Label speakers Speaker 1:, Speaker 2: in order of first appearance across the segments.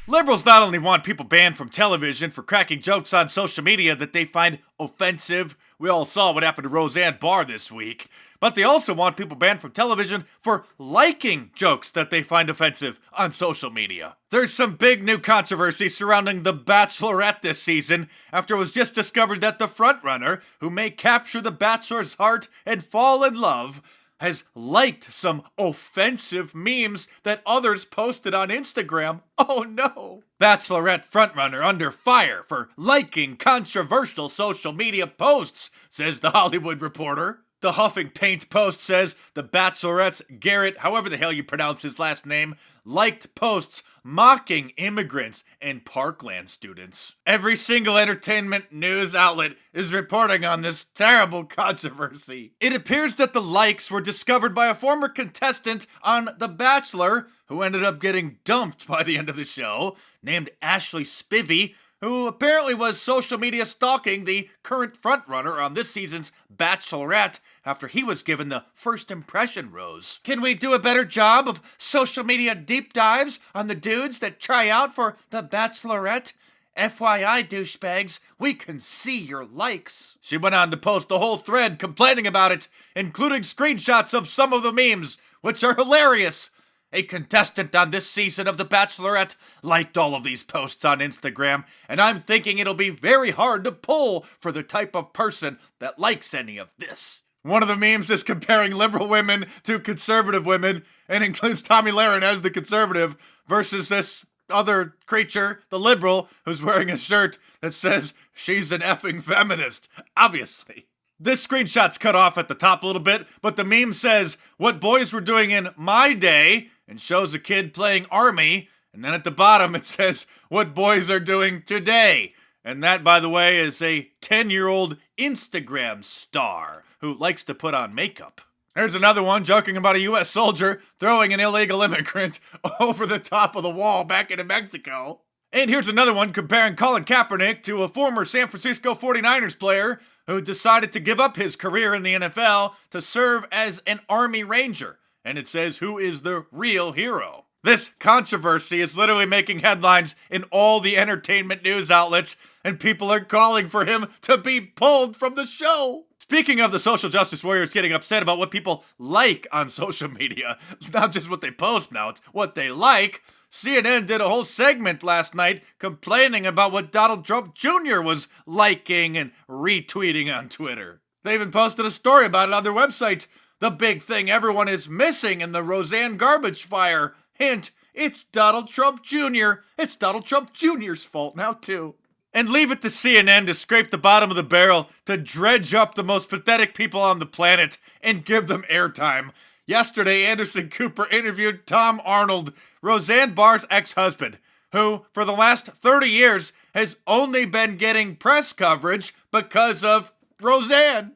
Speaker 1: Liberals not only want people banned from television for cracking jokes on social media that they find offensive, we all saw what happened to Roseanne Barr this week, but they also want people banned from television for liking jokes that they find offensive on social media. There's some big new controversy surrounding The Bachelorette this season after it was just discovered that the frontrunner, who may capture the Bachelor's heart and fall in love, has liked some offensive memes that others posted on Instagram. Oh no! Bachelorette frontrunner under fire for liking controversial social media posts, says The Hollywood Reporter. The Huffing Paint Post says the Bachelorette's Garrett, however the hell you pronounce his last name, liked posts mocking immigrants and Parkland students. Every single entertainment news outlet is reporting on this terrible controversy. It appears that the likes were discovered by a former contestant on The Bachelor, who ended up getting dumped by the end of the show, named Ashley Spivey, who apparently was social media stalking the current frontrunner on this season's Bachelorette after he was given the first impression rose. Can we do a better job of social media deep dives on the dudes that try out for the Bachelorette? FYI, douchebags, we can see your likes. She went on to post a whole thread complaining about it, including screenshots of some of the memes, which are hilarious. A contestant on this season of The Bachelorette liked all of these posts on Instagram, and I'm thinking it'll be very hard to pull for the type of person that likes any of this. One of the memes is comparing liberal women to conservative women, and includes Tomi Lahren as the conservative versus this other creature, the liberal, who's wearing a shirt that says she's an effing feminist, obviously. This screenshot's cut off at the top a little bit, but the meme says, "What boys were doing in my day," and shows a kid playing army, and then at the bottom it says, "What boys are doing today." And that, by the way, is a 10-year-old Instagram star who likes to put on makeup. There's another one joking about a U.S. soldier throwing an illegal immigrant over the top of the wall back into Mexico. And here's another one comparing Colin Kaepernick to a former San Francisco 49ers player who decided to give up his career in the NFL to serve as an Army Ranger. And it says, who is the real hero? This controversy is literally making headlines in all the entertainment news outlets, and people are calling for him to be pulled from the show. Speaking of the social justice warriors getting upset about what people like on social media, not just what they post now, it's what they like, CNN did a whole segment last night complaining about what Donald Trump Jr. was liking and retweeting on Twitter. They even posted a story about it on their website. The big thing everyone is missing in the Roseanne garbage fire. Hint, it's Donald Trump Jr. It's Donald Trump Jr.'s fault now, too. And leave it to CNN to scrape the bottom of the barrel, to dredge up the most pathetic people on the planet and give them airtime. Yesterday, Anderson Cooper interviewed Tom Arnold, Roseanne Barr's ex-husband, who, for the last 30 years, has only been getting press coverage because of Roseanne.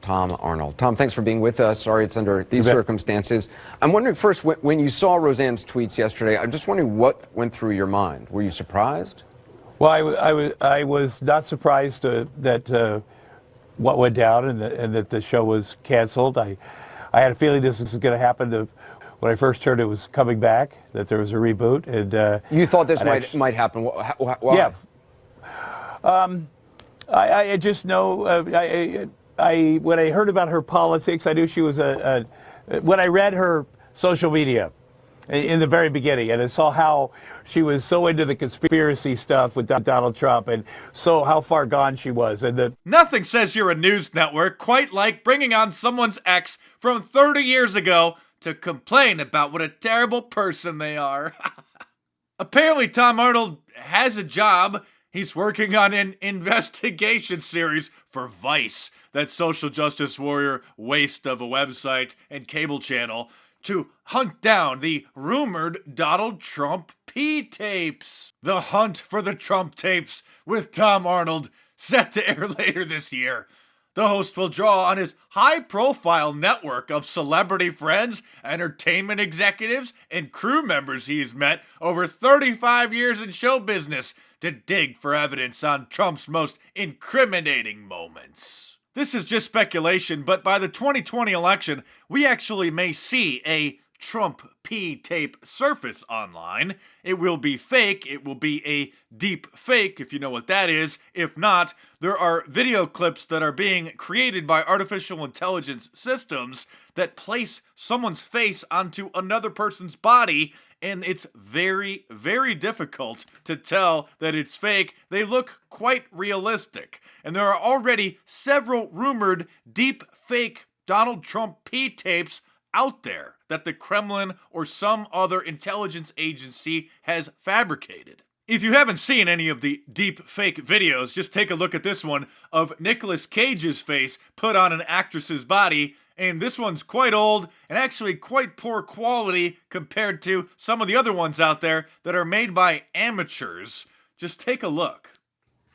Speaker 2: Tom Arnold. Tom, thanks for being with us. Sorry it's under these circumstances. I'm wondering first, when you saw Roseanne's tweets yesterday, I'm just wondering what went through your mind. Were you surprised?
Speaker 3: Well, I was not surprised that what went down and that the show was canceled. I had a feeling this was going to happen. When I first heard it was coming back, that there was a reboot. And
Speaker 2: you thought this might happen? Why?
Speaker 3: Yeah. I just know. When I heard about her politics, I knew she was when I read her social media in the very beginning, and I saw how she was so into the conspiracy stuff with Donald Trump, and so how far gone she was. And
Speaker 1: nothing says you're a news network quite like bringing on someone's ex from 30 years ago to complain about what a terrible person they are. Apparently, Tom Arnold has a job. He's working on an investigation series for Vice, that social justice warrior waste of a website and cable channel, to hunt down the rumored Donald Trump P-tapes. The hunt for the Trump tapes with Tom Arnold, set to air later this year. The host will draw on his high-profile network of celebrity friends, entertainment executives, and crew members he's met over 35 years in show business to dig for evidence on Trump's most incriminating moments. This is just speculation, but by the 2020 election, we actually may see a Trump P tape surface online. It will be fake. It will be a deep fake, if you know what that is. If not, there are video clips that are being created by artificial intelligence systems that place someone's face onto another person's body, and it's very, very difficult to tell that it's fake. They look quite realistic. And there are already several rumored deep fake Donald Trump P tapes out there that the Kremlin or some other intelligence agency has fabricated. If you haven't seen any of the deep fake videos, just take a look at this one of Nicolas Cage's face put on an actress's body, and this one's quite old and actually quite poor quality compared to some of the other ones out there that are made by amateurs. Just take a look.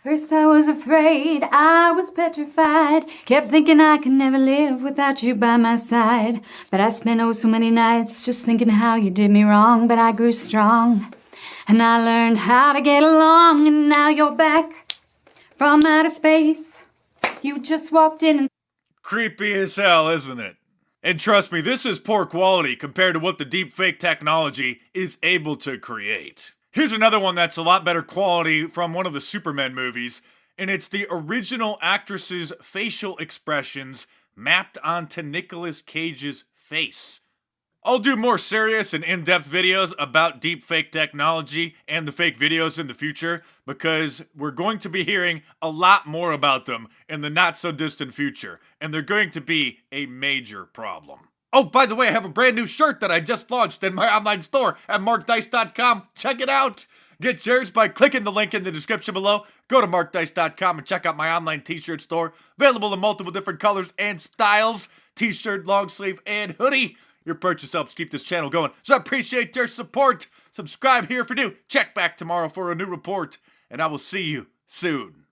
Speaker 4: First I was afraid, I was petrified, kept thinking I could never live without you by my side. But I spent oh so many nights just thinking how you did me wrong. But I grew strong, and I learned how to get along. And now you're back from outer space. You just walked in and...
Speaker 1: Creepy as hell, isn't it? And trust me, this is poor quality compared to what the deepfake technology is able to create. Here's another one that's a lot better quality from one of the Superman movies, and it's the original actress's facial expressions mapped onto Nicolas Cage's face. I'll do more serious and in-depth videos about deepfake technology and the fake videos in the future, because we're going to be hearing a lot more about them in the not-so-distant future, and they're going to be a major problem. Oh, by the way, I have a brand new shirt that I just launched in my online store at MarkDice.com. Check it out. Get yours by clicking the link in the description below. Go to MarkDice.com and check out my online t-shirt store. Available in multiple different colors and styles. T-shirt, long sleeve, and hoodie. Your purchase helps keep this channel going, so I appreciate your support. Subscribe here for new. Check back tomorrow for a new report, and I will see you soon.